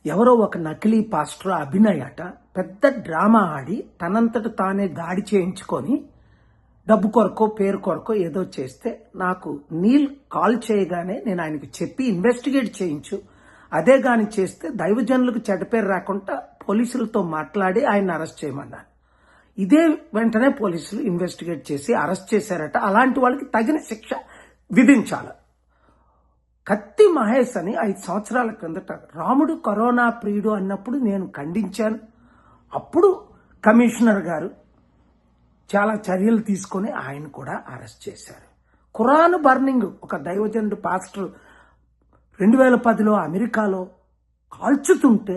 ఎవరో ఒక నకిలీ పాస్టర్ అభినయ్ అట పెద్ద డ్రామా ఆడి తనంతట తానే దాడి చేయించుకొని డబ్బు కొరకో పేరు కొరకో ఏదో చేస్తే నాకు నీల్ కాల్ చేయగానే నేను ఆయనకి చెప్పి ఇన్వెస్టిగేట్ చేయించు, అదే గాని చేస్తే దైవజనులకు చెడ్డ పేరు రాకుండా పోలీసులతో మాట్లాడి ఆయన అరెస్ట్ చేయమన్నాను. ఇదే వెంటనే పోలీసులు ఇన్వెస్టిగేట్ చేసి అరెస్ట్ చేశారట. అలాంటి వాళ్ళకి తగిన శిక్ష విధించాలి. కత్తి మహేష్ అని 5 సంవత్సరాల క్రిందట రాముడు కరోనా ప్రియుడు అన్నప్పుడు నేను ఖండించాను. అప్పుడు కమిషనర్ గారు చాలా చర్యలు తీసుకొని ఆయన కూడా అరెస్ట్ చేశారు. ఖురాన్ బర్నింగ్ ఒక దైవజనుడు పాస్టర్ 2010లో అమెరికాలో కాల్చుతుంటే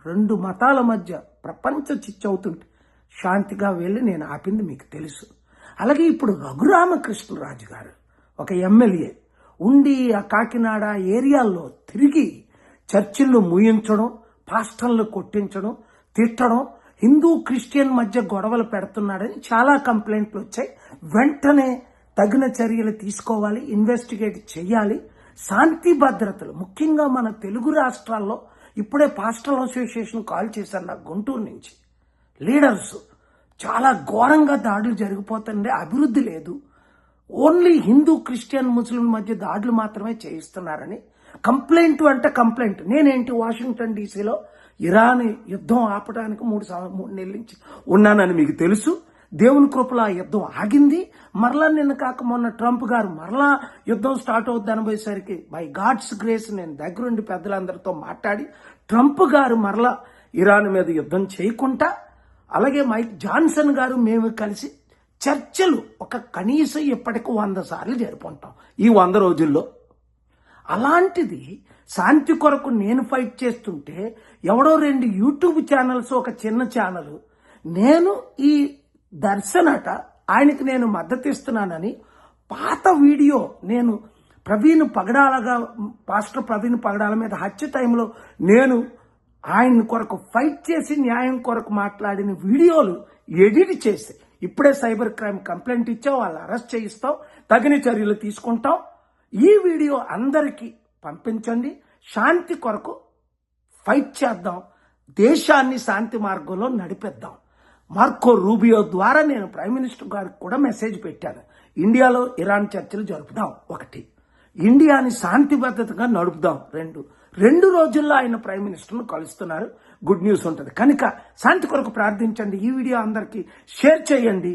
2 మతాల మధ్య ప్రపంచ చిచ్చవుతుంటే శాంతిగా వెళ్ళి నేను ఆపింది మీకు తెలుసు. అలాగే ఇప్పుడు రఘురామకృష్ణరాజు గారు ఒక ఎమ్మెల్యే ఉండి ఆ కాకినాడ ఏరియాల్లో తిరిగి చర్చిల్లో మూయించడం, పాస్టర్లు కొట్టించడం, తిట్టడం, హిందూ క్రిస్టియన్ మధ్య గొడవలు పెడుతున్నాడని చాలా కంప్లైంట్లు వచ్చాయి. వెంటనే తగిన చర్యలు తీసుకోవాలి, ఇన్వెస్టిగేట్ చేయాలి. శాంతి భద్రతలు ముఖ్యంగా మన తెలుగు రాష్ట్రాల్లో ఇప్పుడే పాస్టల్ అసోసియేషన్ కాల్ చేశారు నాకు గుంటూరు నుంచి. లీడర్స్ చాలా ఘోరంగా దాడులు జరిగిపోతుండే, అభివృద్ధి లేదు, ఓన్లీ హిందూ క్రిస్టియన్ ముస్లిం మధ్య దాడులు మాత్రమే చేయిస్తున్నారని కంప్లైంట్ అంటే కంప్లైంట్. నేనేంటి వాషింగ్టన్ డీసీలో ఇరాన్ యుద్ధం ఆపడానికి 3 నెలల నుంచి ఉన్నానని మీకు తెలుసు. దేవుని కృపలో ఆ యుద్ధం ఆగింది. మరలా నిన్న కాక మొన్న ట్రంప్ గారు మరలా యుద్ధం స్టార్ట్ అవుద్ది అనబోయేసరికి బై గాడ్స్ గ్రేస్ నేను దగ్గరుండి పెద్దలందరితో మాట్లాడి ట్రంప్ గారు మరలా ఇరాన్ మీద యుద్ధం చేయకుండా, అలాగే మైక్ జాన్సన్ గారు మేము కలిసి చర్చలు ఒక కనీసం ఇప్పటికి 100 సార్లు జరుపుకుంటాం ఈ 100 రోజుల్లో. అలాంటిది శాంతి కొరకు నేను ఫైట్ చేస్తుంటే ఎవడో 2 యూట్యూబ్ ఛానల్స్, ఒక చిన్న ఛానల్, నేను ఈ దర్శనట ఆయనకి నేను మద్దతు ఇస్తున్నానని పాత వీడియో నేను పాస్టర్ ప్రవీణ్ పగడాల మీద హత్య టైంలో నేను ఆయన కొరకు ఫైట్ చేసి న్యాయం కొరకు మాట్లాడిన వీడియోలు ఎడిట్ చేసి ఇప్పుడే సైబర్ క్రైమ్ కంప్లైంట్ ఇచ్చాం, వాళ్ళు అరెస్ట్ చేయిస్తాం, తగిన చర్యలు తీసుకుంటాం. ఈ వీడియో అందరికీ పంపించండి. శాంతి కొరకు ఫైట్ చేద్దాం, దేశాన్ని శాంతి మార్గంలో నడిపిద్దాం. మార్కో రూబియో ద్వారా నేను ప్రైమ్ మినిస్టర్ గారికి కూడా మెసేజ్ పెట్టాను. ఇండియాలో ఇరాన్ చర్చలు జరుపుదాం. 1, ఇండియాని శాంతి భద్రతగా నడుపుదాం. 2 రోజుల్లో ఆయన ప్రైమ్ మినిస్టర్ను కలుస్తున్నారు. గుడ్ న్యూస్ ఉంటుంది కనుక శాంతి కొరకు ప్రార్థించండి. ఈ వీడియో అందరికీ షేర్ చేయండి.